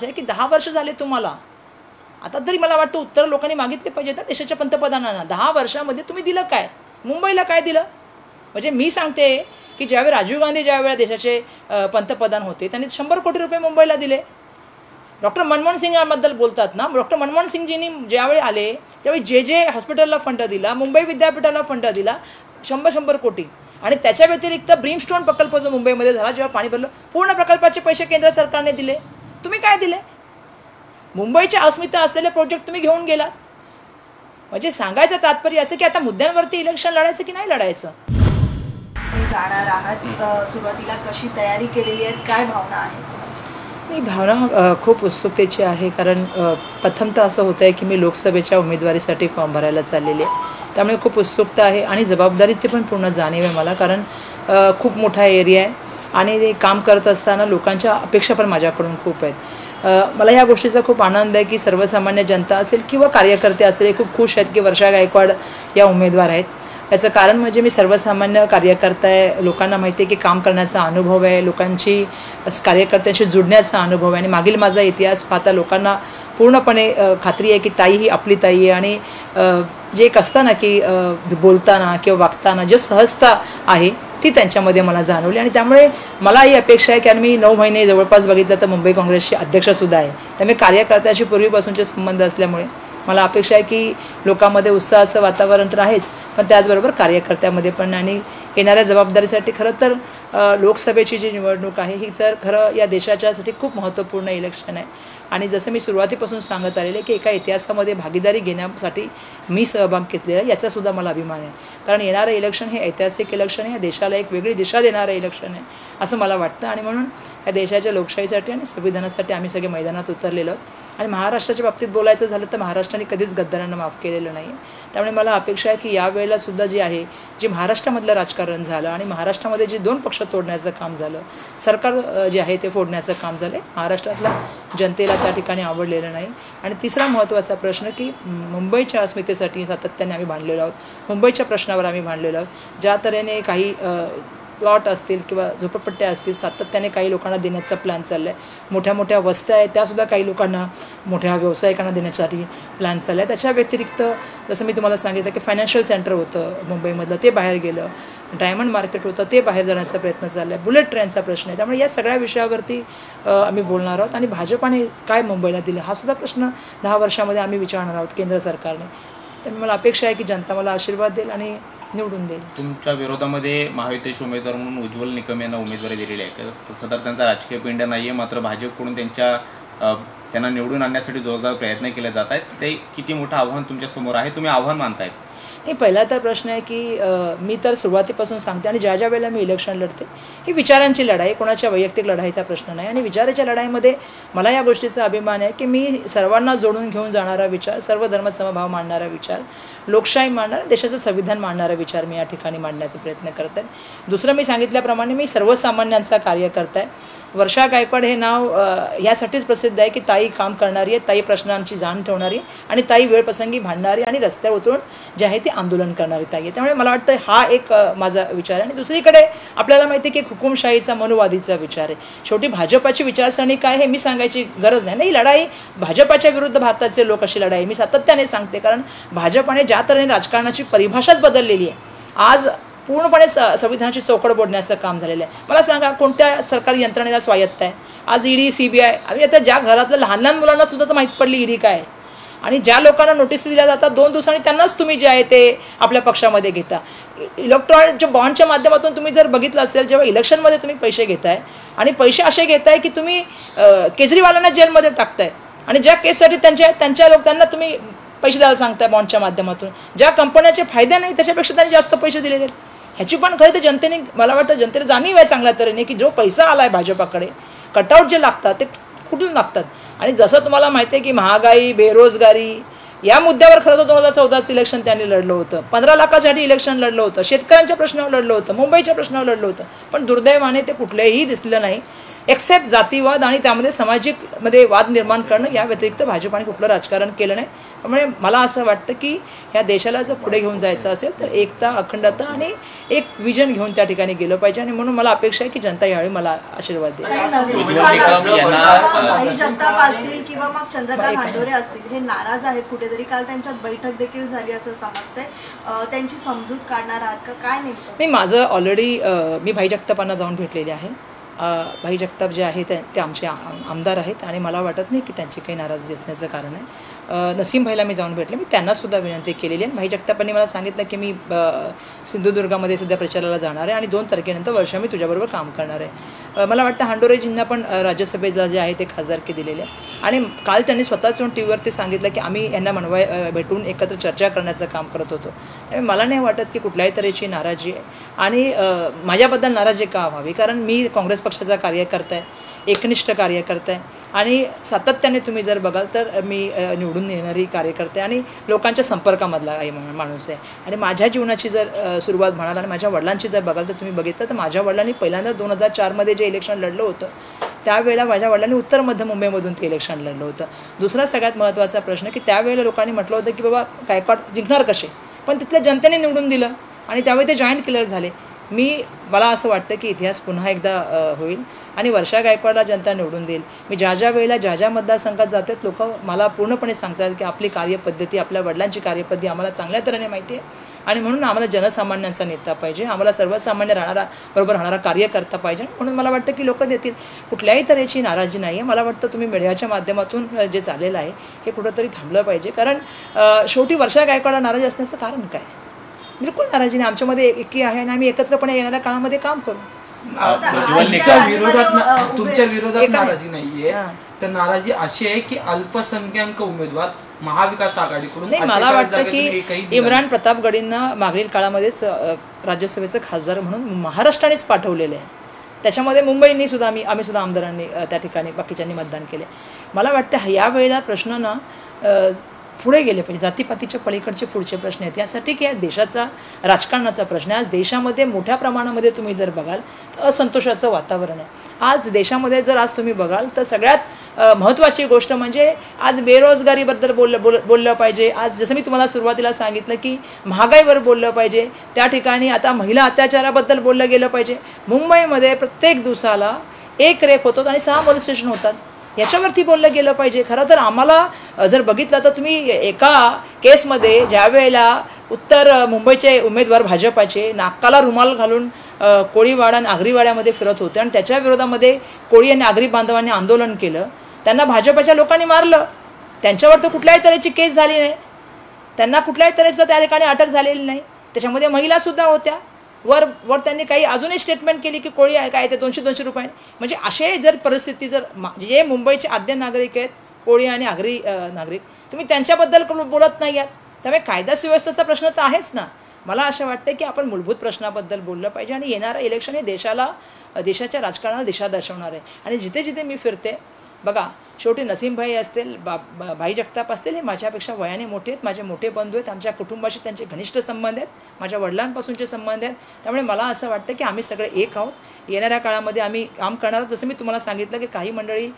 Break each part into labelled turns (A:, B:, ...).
A: की 10 वर्ष झाले तुम्हाला, आता तरी मला वाटतं उत्तर लोकांनी मागितले पाहिजे ना देशाच्या पंतप्रधानांना. 10 वर्षामध्ये तुम्ही दिलं काय? मुंबईला काय दिलं? म्हणजे मी सांगते की ज्यावेळी राजीव गांधी ज्यावेळेला देशाचे पंतप्रधान होते त्यांनी 100 कोटी रुपये मुंबईला दिले. डॉक्टर मनमोहन सिंगांबद्दल बोलतात ना, डॉक्टर मनमोहन सिंगजींनी ज्यावेळी आले त्यावेळी जे हॉस्पिटलला फंड दिला, मुंबई विद्यापीठाला फंड दिला 100 कोटी. आणि त्याच्या व्यतिरिक्त ब्रीमस्टोन प्रकल्प जो मुंबईमध्ये झाला जेव्हा पाणी भरलं, पूर्ण प्रकल्पाचे पैसे केंद्र सरकारने दिले. तुम्ही काय दिले? मुंबईची अस्मिता असलेले प्रोजेक्ट तुम्ही घेऊन गेलात. म्हणजे सांगायचं तात्पर्य असं की आता मुद्द्यांवरती इलेक्शन लढायचं की नाही लढायचं.
B: मी जाणार आहात, सुरुवातीला कशी तयारी केलेली आहे, काय भावना आहे?
A: ही भावना खूप उत्सुकतेची आहे. कारण प्रथमतः असं होतं आहे की मी लोकसभेच्या उमेदवारीसाठी फॉर्म भरायला चाललेली आहे, त्यामुळे खूप उत्सुकता आहे आणि जबाबदारीची पण पूर्ण जाणीव आहे मला. कारण खूप मोठा एरिया आहे आणि ते काम करत असताना लोकांच्या अपेक्षा पण माझ्याकडून खूप आहेत. मला या गोष्टीचा खूप आनंद आहे की सर्वसामान्य जनता असेल किंवा कार्यकर्ते असेल हे खूप खुश आहेत की वर्षा गायकवाड या उमेदवार आहेत. याचं कारण म्हणजे मी सर्वसामान्य कार्यकर्ता आहे, लोकांना माहिती आहे की काम करण्याचा अनुभव आहे, लोकांची कार्यकर्त्यांशी जुडण्याचा अनुभव आहे. आणि मागील माझा इतिहास पाहता लोकांना पूर्णपणे खात्री आहे की ताई ही आपली ताई आहे. आणि जे एक असतं ना की बोलताना किंवा वागताना जे सहजता आहे ती त्यांच्यामध्ये मला जाणवली. आणि त्यामुळे मला ही अपेक्षा आहे कारण मी 9 महिने जवळपास बघितलं तर मुंबई काँग्रेसचे अध्यक्षसुद्धा आहे, त्यामुळे कार्यकर्त्याशी पूर्वीपासूनचे संबंध असल्यामुळे मला अपेक्षा आहे की लोकांमध्ये उत्साहाचं वातावरण तर आहेच, पण त्याचबरोबर कार्यकर्त्यामध्ये पण. आणि येणाऱ्या जबाबदारीसाठी खरं तर लोकसभेची जी निवडणूक आहे ही तर खरं या देशाच्यासाठी खूप महत्त्वपूर्ण इलेक्शन आहे. आणि जसं मी सुरुवातीपासून सांगत आलेले की एका इतिहासामध्ये भागीदारी घेण्यासाठी मी सहभाग घेतलेला आहे याचासुद्धा मला अभिमान आहे. कारण येणारं इलेक्शन हे ऐतिहासिक इलेक्शन आहे, या देशाला एक वेगळी दिशा देणारं इलेक्शन आहे असं मला वाटतं. आणि म्हणून या देशाच्या लोकशाहीसाठी आणि संविधानासाठी आम्ही सगळे मैदानात उतरलेलो आहोत. आणि महाराष्ट्राच्या बाबतीत बोलायचं झालं तर महाराष्ट्राने कधीच गद्दारांना माफ केलेलं नाही. त्यामुळे मला अपेक्षा आहे की यावेळेलासुद्धा जी आहे जी महाराष्ट्रामधलं राजकारण झालं आणि महाराष्ट्रामध्ये जे 2 पक्ष तोडण्याचं काम झालं, सरकार जे आहे ते फोडण्याचं काम झालं, महाराष्ट्रातल्या जनतेला त्या ठिकाणी आवडलेलं नाही. आणि तिसरा महत्त्वाचा प्रश्न की मुंबईच्या अस्मितेसाठी सातत्याने आम्ही भांडलेलो आहोत, मुंबईच्या प्रश्नावर आम्ही भांडलेलो आहोत. ज्या तऱ्हेने काही प्लॉट असतील किंवा झोपडपट्ट्या असतील सातत्याने काही लोकांना देण्याचा प्लॅन चालला आहे, मोठ्या मोठ्या वस्त्या आहेत त्यासुद्धा काही लोकांना मोठ्या व्यावसायिकांना देण्यासाठी प्लॅन चालला आहे. त्याच्या व्यतिरिक्त जसं मी तुम्हाला सांगितलं की फायनान्शियल सेंटर होतं मुंबईमधलं ते बाहेर गेलं, डायमंड मार्केट होतं ते बाहेर जाण्याचा प्रयत्न चालला आहे, बुलेट ट्रेनचा प्रश्न आहे. त्यामुळे या सगळ्या विषयावरती आम्ही बोलणार आहोत. आणि भाजपाने काय मुंबईला दिलं हा सुद्धा प्रश्न 10 वर्षामध्ये आम्ही विचारणार आहोत केंद्र सरकारने. त्यामुळे मला अपेक्षा आहे की जनता मला आशीर्वाद देईल आणि निवडून देईल.
C: तुमच्या विरोधामध्ये महायुतीचे उमेदवार म्हणून उज्ज्वल निकम यांना उमेदवारी दिलेली आहे. तसं तर त्यांचा राजकीय पिंड नाही आहे, मात्र भाजपकडून त्यांना निवडून आणण्यासाठी जोरदार प्रयत्न केले जात आहेत. ते किती मोठं आव्हान तुमच्यासमोर आहे, तुम्ही आव्हान मानताय?
A: नाही, पहिला तर प्रश्न आहे की मी तर सुरुवातीपासून सांगते आणि ज्या वेळेला मी इलेक्शन लढते ही विचारांची लढाई, कोणाच्या वैयक्तिक लढाईचा प्रश्न नाही. आणि विचाराच्या लढाईमध्ये मला या गोष्टीचा अभिमान आहे की मी सर्वांना जोडून घेऊन जाणारा विचार, सर्व धर्मसमभाव मांडणारा विचार, लोकशाही मांडणारा, देशाचं संविधान मांडणारा विचार मी या ठिकाणी मांडण्याचा प्रयत्न करत आहे. दुसरं मी सांगितल्याप्रमाणे मी सर्वसामान्यांचा कार्यकर्ता आहे. वर्षा गायकवाड हे नाव यासाठीच प्रसिद्ध आहे की ताई काम करणारी आहे, ताई प्रश्नांची जाण ठेवणारी आणि ताई वेळप्रसंगी भांडणारी आणि रस्त्यावर उतरून जे आहे ते आंदोलन करणारी ताई आहे. त्यामुळे मला वाटतं हा एक माझा विचार आहे. आणि दुसरीकडे आपल्याला माहिती आहे की हुकुमशाहीचा मनुवादीचा विचार आहे. शेवटी भाजपाची विचारसरणी काय हे मी सांगायची गरज नाही. ही लढाई भाजपाच्या विरुद्ध भारताचे लोक अशी लढाई मी सातत्याने सांगते. कारण भाजपाने ज्या तऱ्हेने राजकारणाची परिभाषाच बदललेली आहे, आज पूर्णपणे संविधानाची चौकट बोलण्याचं काम झालेलं आहे. मला सांगा कोणत्या सरकारी यंत्रणेला स्वायत्त आहे? आज ईडी, CBI, आणि आता ज्या घरातल्या लहान लहान मुलांना सुद्धा तर माहीत पडली ईडी काय आहे. आणि ज्या लोकांना नोटीस दिल्या जातात 2 दिवसांनी त्यांनाच तुम्ही जे आहे ते आपल्या पक्षामध्ये घेता. इलेक्ट्रॉनिक बॉन्डच्या माध्यमातून तुम्ही जर बघितलं असेल, जेव्हा इलेक्शनमध्ये तुम्ही पैसे घेताय आणि पैसे असे घेताय की तुम्ही केजरीवालांना जेलमध्ये टाकताय आणि ज्या केससाठी त्यांना तुम्ही पैसे द्यायला सांगताय बॉन्डच्या माध्यमातून. ज्या कंपन्याचे फायदे नाही त्याच्यापेक्षा त्यांनी जास्त पैसे दिलेले आहेत. ह्याची पण खरं तर जनतेने, मला वाटतं जनतेला जाणीव आहे चांगल्या तऱ्हेने की जो पैसा आला आहे भाजपाकडे, कटआउट जे लागतात ते कुठून लागतात. आणि जसं तुम्हाला माहिती आहे की महागाई, बेरोजगारी या मुद्द्यावर खरं तर 2014चं इलेक्शन त्यांनी लढलं होतं, 15 लाखासाठी इलेक्शन लढलं होतं, शेतकऱ्यांच्या प्रश्नावर लढलं होतं, मुंबईच्या प्रश्नावर लढलं होतं. पण दुर्दैवाने ते कुठलेही दिसलं नाही. एक्सेप्ट जातीवाद आणि त्यामध्ये सामाजिकमध्ये वाद निर्माण करणं या व्यतिरिक्त भाजपाने कुठलं राजकारण केलं नाही. त्यामुळे मला असं वाटतं की ह्या देशाला जर पुढे घेऊन जायचं असेल तर एकता, अखंडता आणि एक विजन घेऊन त्या ठिकाणी गेलं पाहिजे. आणि म्हणून मला अपेक्षा आहे की जनता यावेळी मला आशीर्वाद देईल.
B: भाई जगताप असतील किंवा मग चंद्रकांत हांडोरे असतील हे नाराज आहेत कुठेतरी. काल त्यांच्यात बैठक देखील झाली असं समजतंय. त्यांची समजूत काढणार आहात का, काय नेमकं?
A: नाही, माझं ऑलरेडी मी भाई जगतापांना जाऊन भेटलेले आहे. भाई जगताप जे आहे ते आमचे आमदार आहेत आणि मला वाटत नाही की त्यांची काही नाराजी असण्याचं कारण आहे. नसीम भाईला मी जाऊन भेटले, मी त्यांनासुद्धा विनंती केलेली आहे. भाई जगतापांनी मला सांगितलं की मी सिंधुदुर्गामध्ये सध्या प्रचाराला जाणार आहे आणि 2 तारखेनंतर वर्षा मी तुझ्याबरोबर काम करणार आहे. मला वाटतं हांडोरेजींना पण राज्यसभेला जे आहे ते खासदारकी दिलेले आहे आणि काल त्यांनी स्वतःच येऊन टी व्हीवरती सांगितलं की आम्ही यांना भेटून एकत्र चर्चा करण्याचं काम करत होतो. त्यामुळे मला नाही वाटत की कुठल्याही तऱ्हेची नाराजी आहे. आणि माझ्याबद्दल नाराजी का व्हावी, कारण मी काँग्रेस पक्षाचा कार्यकर्ता आहे, एकनिष्ठ कार्यकर्ता आहे आणि सातत्याने तुम्ही जर बघाल तर मी निवडून येणारी कार्यकर्ते आणि लोकांच्या संपर्कामधला माणूस आहे. आणि माझ्या जीवनाची जर सुरुवात म्हणाल आणि माझ्या वडिलांची जर बघाल तर तुम्ही बघितलं तर माझ्या वडिलांनी पहिल्यांदा 2004 जे इलेक्शन लढलं होतं त्यावेळेला माझ्या वडिलांनी उत्तर मध्य मुंबईमधून ते इलेक्शन लढलं होतं. दुसरा सगळ्यात महत्त्वाचा प्रश्न की त्यावेळेला लोकांनी म्हटलं होतं की बाबा गायकवाड जिंकणार कसे, पण तिथल्या जनतेने निवडून दिलं आणि त्यावेळी ते जॉईंट किलर झाले. मला असं वाटतं की इतिहास पुन्हा एकदा होईल आणि वर्षा गायकवाडला जनता निवडून देईल. मी ज्या वेळेला ज्या मतदारसंघात जातात लोक मला पूर्णपणे सांगतात की आपली कार्यपद्धती, आपल्या वडिलांची कार्यपद्धती आम्हाला चांगल्या तऱ्हेने माहिती आहे आणि म्हणून आम्हाला जनसामान्यांचा नेता पाहिजे, आम्हाला सर्वसामान्य बरोबर राहणारा कार्यकर्ता पाहिजे. म्हणून मला वाटतं की लोक देतील. कुठल्याही तऱ्हेची नाराजी नाही आहे. मला वाटतं तुम्ही मीडियाच्या माध्यमातून जे चाललेलं आहे हे कुठंतरी थांबलं पाहिजे, कारण शेवटी वर्षा गायकवाडला नाराजी असण्याचं कारण काय? बिलकुल नाराजी नाही. आमच्यामध्ये एकी आहे आणि आम्ही एकत्रपणे येणाऱ्या काळामध्ये काम करू.
D: तुमच्या विरोधात नाराजी नाहीये, तर नाराजी अशी आहे की अल्पसंख्याक उमेदवार महाविकास आघाडीकडून.
A: नाही, मला वाटतं की इम्रान प्रतापगडींना मागील काळामध्येच राज्यसभेचं खासदार म्हणून महाराष्ट्रानेच पाठवलेले आहे. त्याच्यामध्ये मुंबईने सुद्धा आम्ही सुद्धा आमदारांनी त्या ठिकाणी बाकीच्यांनी मतदान केले. मला वाटतं यावेळेला प्रश्न ना पुढे गेले पाहिजे. जातीपातीच्या पलीकडचे पुढचे प्रश्न आहेत यासाठी की या देशाचा राजकारणाचा प्रश्न आहे. आज देशामध्ये मोठ्या प्रमाणामध्ये तुम्ही जर बघाल तर असंतोषाचं वातावरण आहे. आज देशामध्ये जर आज तुम्ही बघाल तर सगळ्यात महत्त्वाची गोष्ट म्हणजे आज बेरोजगारीबद्दल बोललं पाहिजे. आज जसं मी तुम्हाला सुरुवातीला सांगितलं की महागाईवर बोललं पाहिजे, त्या ठिकाणी आता महिला अत्याचाराबद्दल बोललं गेलं पाहिजे. मुंबईमध्ये प्रत्येक दिवसाला 1 रेप होतात आणि 6 मोलेस्टेशन होतात, याच्यावरती बोललं गेलं पाहिजे. खरं तर आम्हाला जर बघितलं तर तुम्ही एका केसमध्ये ज्या वेळेला उत्तर मुंबईचे उमेदवार भाजपाचे नाकाला रुमाल घालून कोळीवाडा आणि आगरीवाड्यामध्ये फिरत होते आणि त्याच्या विरोधामध्ये कोळी आणि आगरी बांधवांनी आंदोलन केलं, त्यांना भाजपाच्या लोकांनी मारलं. त्यांच्यावर तर कुठल्याही तऱ्हेची केस झाली नाही, त्यांना कुठल्याही तऱ्हेचं त्या ठिकाणी अटक झालेली नाही. त्याच्यामध्ये महिलासुद्धा होत्या. वर त्यांनी काही अजूनही स्टेटमेंट केली की कोळी काय ते 200-200 रुपये. म्हणजे असे जर परिस्थिती जर जे मुंबईचे आद्य नागरिक आहेत कोळी आणि आगरी नागरिक, तुम्ही त्यांच्याबद्दल बोलत नाही आहात. त्यामुळे कायदा सुव्यवस्थेचा प्रश्न तर आहेच ना. मला असं वाटतं की आपण मूलभूत प्रश्नाबद्दल बोललं पाहिजे आणि येणारं इलेक्शन हे देशाच्या राजकारणाला दिशा दर्शवणार आहे. आणि जिथे जिथे मी फिरते बघा, शेवटी नसीमभाई असतील, भाई जगताप असतील, हे माझ्यापेक्षा वयाने मोठे आहेत, माझे मोठे बंधू आहेत. आमच्या कुटुंबाशी त्यांचे घनिष्ठ संबंध आहेत, माझ्या वडिलांपासूनचे संबंध आहेत. त्यामुळे मला असं वाटतं की आम्ही सगळे एक आहोत. येणाऱ्या काळामध्ये आम्ही काम करणार आहोत. जसं मी तुम्हाला सांगितलं की काही मंडळी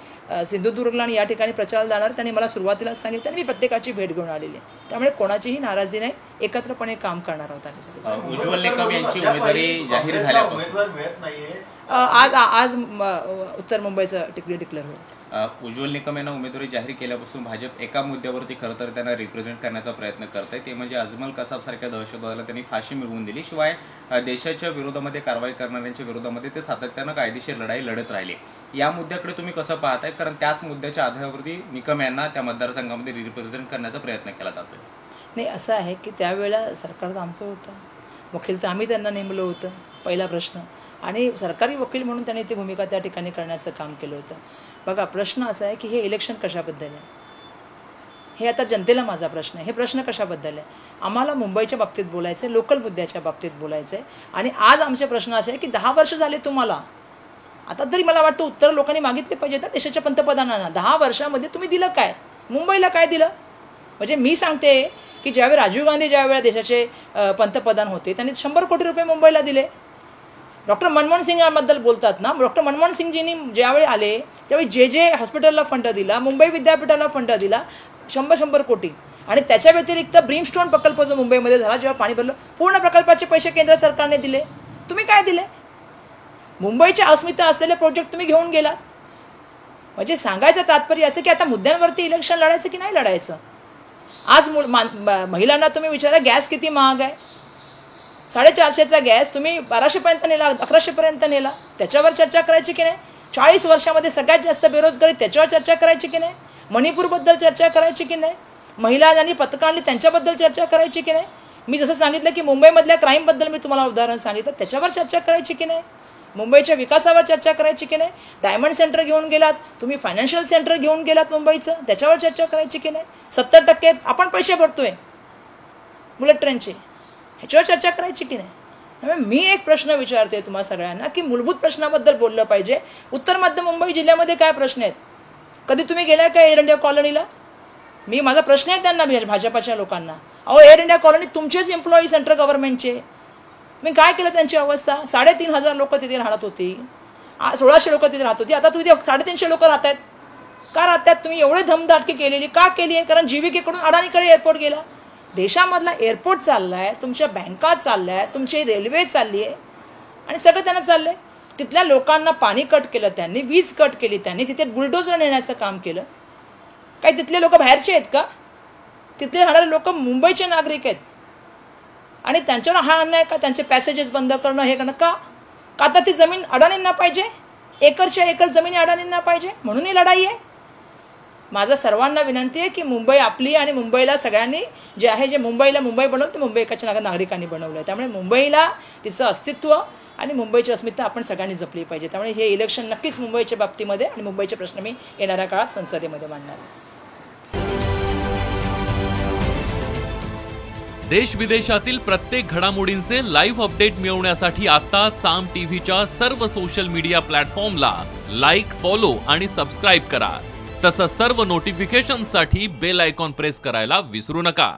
A: सिंधुदुर्गला आणि या ठिकाणी प्रचाराला जाणार, त्यांनी मला सुरुवातीलाच सांगितलं आणि मी प्रत्येकाची भेट घेऊन आलेली आहे. त्यामुळे कोणाचीही नाराजी नाही, एकत्रपणे काम करणार आहोत आम्ही सगळे.
C: उज्ज्वल निकम यांची उमेदवारी जाहीर झाल्यापासून
A: आज उत्तर मुंबईचं डिक्लेअर होईल.
C: उज्ज्वल निकम यांना उमेदवारी जाहीर केल्यापासून भाजप एका मुद्द्यावरती खरं तर त्यांना रिप्रेझेंट करण्याचा प्रयत्न करत आहे, ते म्हणजे अजमल कसाब सारख्या दहशतवादाला त्यांनी फाशी मिळवून दिली. शिवाय देशाच्या विरोधामध्ये कारवाई करणाऱ्यांच्या विरोधामध्ये ते सातत्यानं कायदेशीर लढाई लढत राहिले. या मुद्द्याकडे तुम्ही कसं पाहताय, कारण त्याच मुद्द्याच्या आधारावरती निकम यांना त्या मतदारसंघामध्ये रिप्रेझेंट करण्याचा प्रयत्न केला जातोय.
A: नाही, असं आहे की त्यावेळेला सरकार तर आमचं होतं, वकील तर आम्ही त्यांना नेमलं होतं, पहिला प्रश्न. आणि सरकारी वकील म्हणून त्यांनी ती भूमिका त्या ठिकाणी करण्याचं काम केलं होतं. बघा, प्रश्न असा आहे की हे इलेक्शन कशाबद्दल आहे, हे आता जनतेला माझा प्रश्न आहे. हे प्रश्न कशाबद्दल आहे? आम्हाला मुंबईच्या बाबतीत बोलायचं आहे, लोकल मुद्द्याच्या बाबतीत बोलायचं आहे. आणि आज आमचे प्रश्न असे आहे की 10 वर्ष झाले तुम्हाला, आता तरी मला वाटतं उत्तर लोकांनी मागितले पाहिजे ना देशाच्या पंतप्रधानांना. 10 वर्षामध्ये तुम्ही दिलं काय? मुंबईला काय दिलं? म्हणजे मी सांगते की ज्यावेळी राजीव गांधी ज्यावेळेला देशाचे पंतप्रधान होते त्यांनी 100 कोटी रुपये मुंबईला दिले. डॉक्टर मनमोहन सिंगांबद्दल बोलतात ना, डॉक्टर मनमोहन सिंगजींनी ज्यावेळी आले त्यावेळी जे हॉस्पिटलला फंड दिला, मुंबई विद्यापीठाला फंड दिला 100 कोटी, आणि त्याच्या व्यतिरिक्त ब्रीमस्टोन प्रकल्प जो मुंबईमध्ये झाला जेव्हा पाणी भरलं, पूर्ण प्रकल्पाचे पैसे केंद्र सरकारने दिले. तुम्ही काय दिले? मुंबईची अस्मिता असलेले प्रोजेक्ट तुम्ही घेऊन गेलात. म्हणजे सांगायचं तात्पर्य असं की आता मुद्द्यांवरती इलेक्शन लढायचं की नाही लढायचं. आज महिलांना तुम्ही विचारा गॅस किती महाग आहे. 450चा गॅस तुम्ही 1200पर्यंत नेला, 1100पर्यंत नेला. त्याच्यावर चर्चा करायची की नाही? 40 वर्षामध्ये सगळ्यात जास्त बेरोजगारी त्याच्यावर चर्चा करायची की नाही? मणिपूरबद्दल चर्चा करायची की नाही? महिला ज्यांनी पथकं आणली त्यांच्याबद्दल चर्चा करायची की नाही? मी जसं सांगितलं की मुंबईमधल्या क्राईमबद्दल मी तुम्हाला उदाहरण सांगितलं, त्याच्यावर चर्चा करायची की नाही? मुंबईच्या विकासावर चर्चा करायची की नाही? डायमंड सेंटर घेऊन गेलात तुम्ही, फायनान्शियल सेंटर घेऊन गेलात मुंबईचं, त्याच्यावर चर्चा करायची की नाही? 70% आपण पैसे भरतोय बुलेट ट्रेनचे, ह्याच्यावर चर्चा करायची की नाही? त्यामुळे मी एक प्रश्न विचारते तुम्हा सगळ्यांना की मूलभूत प्रश्नाबद्दल बोललं पाहिजे. उत्तर मध्य मुंबई जिल्ह्यामध्ये काय प्रश्न आहेत? कधी तुम्ही गेलाय का एअर इंडिया कॉलनीला? मी माझा प्रश्न आहे त्यांना, भाजपाच्या लोकांना, अहो एअर इंडिया कॉलनी तुमचेच एम्प्लॉई सेंट्रल गव्हर्नमेंटचे, मी काय केलं त्यांची अवस्था? 3,500 लोक तिथे राहत होती, 1600 लोक तिथे राहत होती, आता तुम्ही 350 लोक राहत आहेत. का राहत आहेत? तुम्ही एवढे धमदाटकी केलेली का केली आहे? कारण जीविकेकडून अडाणीकडे एअरपोर्ट गेला. देशामधला एअरपोर्ट चालला आहे, तुमच्या बँका चालल्या आहेत, तुमची रेल्वे चालली आहे, आणि सगळं त्यांना चाललं आहे. तिथल्या लोकांना पाणी कट केलं त्यांनी, वीज कट केली त्यांनी, तिथे बुलडोजर नेण्याचं काम केलं. काही तिथले लोक बाहेरचे आहेत का? तिथले राहणारे लोक मुंबईचे नागरिक आहेत, आणि त्यांच्यावर हा अन्याय का? त्यांचे पॅसेजेस बंद करणं, हे करणं का? आता ती जमीन अडाणींना पाहिजे, एकरच्या एकर जमिनी अडाणींना पाहिजे, म्हणून ही लढाई आहे. माझं सर्वांना विनंती आहे की मुंबई आपली, आणि मुंबईला सगळ्यांनी जे आहे, जे मुंबईला मुंबई बनवलं ते मुंबईच्या नागरिकांनी बनवलं आहे. त्यामुळे मुंबईला तिचं अस्तित्व आणि मुंबईची अस्मिता आपण सगळ्यांनी जपली पाहिजे. त्यामुळे हे इलेक्शन नक्कीच मुंबईच्या बाबतीमध्ये आणि मुंबईचे प्रश्न मी येणाऱ्या काळात संसदेमध्ये मांडणार आहे.
E: देश विदेशातील प्रत्येक घडामोडींचे लाईव्ह अपडेट मिळवण्यासाठी आता साम टीव्हीच्या सर्व सोशल मीडिया प्लॅटफॉर्मला लाईक, फॉलो आणि सबस्क्राईब करा. तसंच सर्व नोटिफिकेशनसाठी बेल आयकॉन प्रेस करायला विसरू नका.